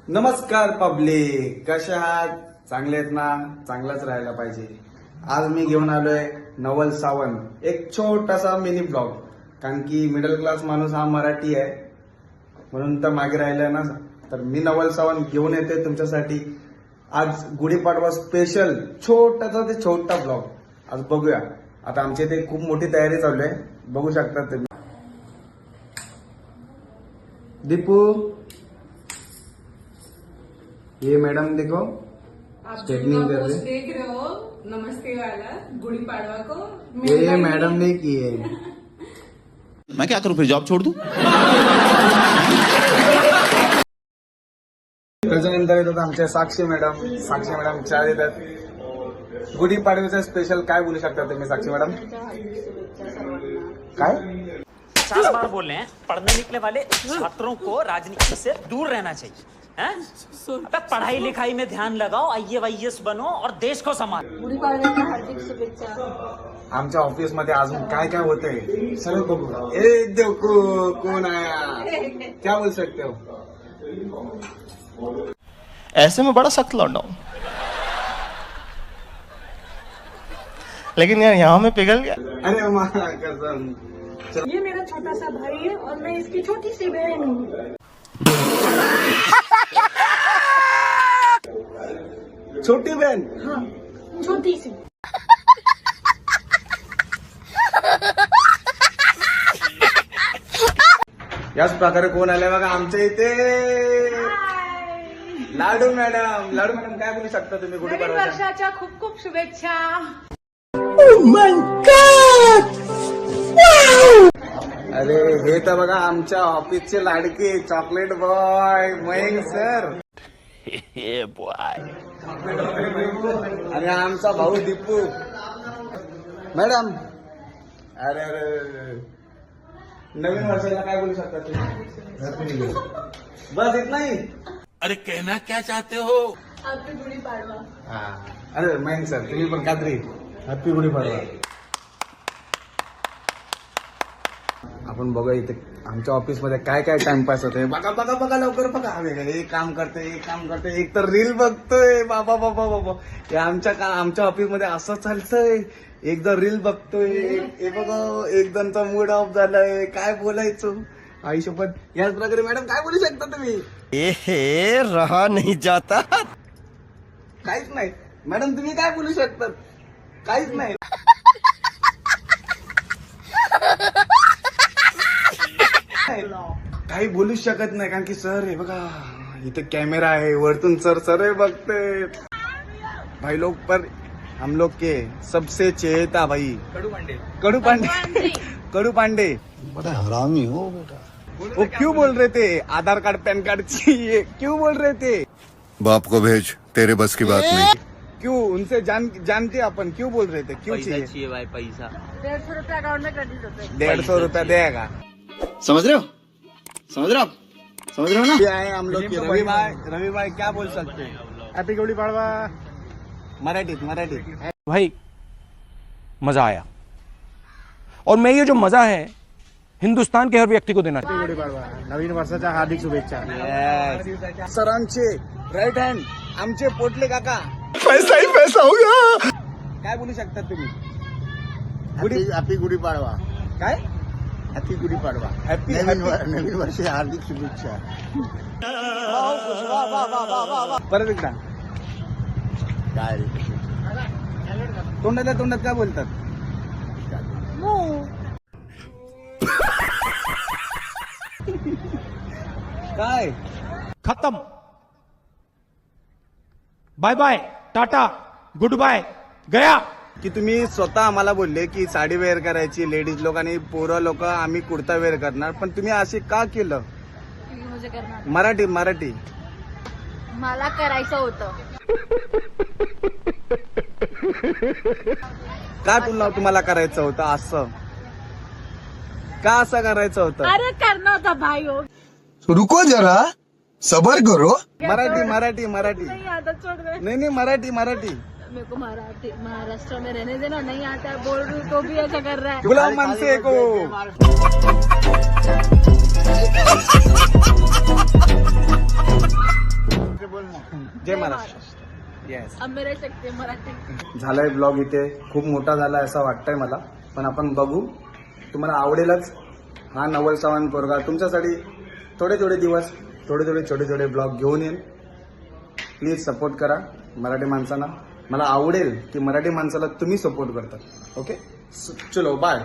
नमस्कार पब्लिक, कशा आहात? चांगले आहेत ना? चांगलाच राहायला पाहिजे. आज मी घेऊन आलोय नवल सावंत एक छोटासा मिनी ब्लॉग. कारण की मिडल क्लास माणूस हा मराठी आहे म्हणून तर मागे राहिलाय ना. तर मी नवल सावंत घेऊन येते तुमच्यासाठी आज गुढीपाडवा स्पेशल छोटासा ते छोटा ब्लॉग. आज बघूया. आता आमच्या इथे खूप मोठी तयारी चालू आहे, बघू शकता तुम्ही. दीपू, ये मैडम देखो आप स्ट्रेटनिंग कर रहे. देख रहे हो नमस्ते वाला गुड़ी पाड़वा को ये मैडम ने की है. मैं क्या करूं, फिर जॉब छोड़ दूं? त्याच्यानंतर येतात आमच्या साक्षी मॅडम चहा देतात. गुढीपाडव्याचं स्पेशल काय बोलू शकता तुम्ही साक्षी मॅडम? काय 50 बार बोल रहे हैं, पढ़ने निकले वाले छात्रों को राजनीति से दूर रहना चाहिए. हैं? अबे पढ़ाई लिखाई में ध्यान लगाओ, IAS बनो और देश को संभालो. गुड़ी पाड़व्याच्या हार्दिक शुभेच्छा. आमच्या ऑफिस मध्ये अजून काय काय होतंय सगळं बघू. ए देखो कोण आया, क्या बोल सकते हो? ऐसे में बड़ा सख्त लौंडा हूं, लेकिन यार यहाँ में पिघल गया. अरे मारा कसम. ये मेरा छोटा सा भाई है और मैं इसकी छोटी सी बहन हूँ. छोटी बहन. हाँ, छोटी सी. याच प्रकारे कोण आले बघा आमच्या इथे. लाडू मॅडम काय बोलू शकता तुम्ही नवीन गुढीपाडव्याच्या? वर्षाच्या खूप खूप शुभेच्छा. अरे हे तर बघा आमच्या ऑफिसचे लाडके चॉकलेट बॉय मयंक सर. आणि आमचा भाऊ दीपू. मॅडम अरे अरे नवीन वर्षाला काय बोलू शकता तुम्ही? बस इतना ही. अरे कहना क्या चाहते हो? हॅपी गुड़ी पाड़वा. हा. अरे मयंक सर तुम्ही पण कात्री हॅपी गुढीपाडवा. आपण बघा इथे आमच्या ऑफिस मध्ये काय काय टाइमपास होते. बघा लवकर बघा. एक काम करते एक तर रील बघतोय. बाबा हे आमच्या ऑफिस मध्ये असं चालतंय. एकदा रील बघतोय, हे बघा एक जणचा मूड ऑफ झालाय. काय बोलायचं आयुष्यपत. याच प्रकारे मॅडम काय बोलू शकता तुम्ही? ए रहा नहीं जाता. काहीच नाही मॅडम, तुम्ही काय बोलू शकतात? काहीच नाही. काही बोलूच शकत नाही कारण की सर हे बघा इथे कॅमेरा आहे, वरतून सर बघते. भाई लोग पर हम लोग के सबसे चहेता भाई कडू पांडे. बड़ा हरामी हो बेटा. वो क्यों बोल रहे थे आधार कार्ड पैन कार्ड चाहिए? क्यों बोल रहे थे? बाप को भेज, तेरे बस की बात नहीं. क्यों उनसे जानते अपन क्यों बोल रहे थे? क्यों चाहिए भाई पैसा? 150 रुपये अकाउंट में क्रेडिट होते हैं. 150 रुपया देगा. समझ रहे हो ना? ये आए हम लोग के रवि भाई क्या बोल सकते हैं? हैप्पी गुड़ी पाड़वा. मराठीत. भाई मजा आया, और मैं ये जो मजा है हिंदुस्तान के हर व्यक्ति को देना चाहिए. गुड़ी पाड़वा, नवीन वर्षाच्या हार्दिक शुभेच्छा. सरांचे राईट हँड आमचे पोटले काका. पैसा ही पैसा होगा. काय बोलू शकता तुम्ही? हॅपी गुढी पाडवा. काय हॅपी गुढी पाडवा. हॅपी नवीन वर्ष हार्दिक शुभेच्छा. परत एकदा काय रे? तोंडात काय बोलतात? काय खत्म. Bye bye, tata, goodbye, गया. की तुम्ही स्वतः आम्हाला बोलले की साडी वेअर करायची लेडीज लोक आणि पोरं लोक आम्ही कुर्ता वेअर करणार, पण तुम्ही असे का केलं? म्हणजे करणार मराठी मला करायचं होतं. का तुम्हाला करायचं होतं असं? का असं करायचं होतं? अरे करना होता भाई हो. रुको जरा, सबर करो. मराठी नहीं आता, छोड़ दे. नाही मराठी. मेरे को महाराष्ट्र में रहने देना. नहीं आता है, बोल रही हूँ तो भी ऐसा कर रहा है. गुलाम मनसे को जय महाराष्ट्र. येस. अब मेरे शकते मराठी. झालाय ब्लॉग इथे खूप मोठा झाला असं वाटतंय मला, पण आपण बघू. तुम्हाला आवडेलच हा नवल सावंत पोरगा तुमच्यासाठी थोडे दिवस छोटे छोटे ब्लॉग घेऊन येईल. प्लीज सपोर्ट करा मराठी माणसांना. मला आवडेल की मराठी माणसाला तुम्ही सपोर्ट करता. ओके, चलो बाय.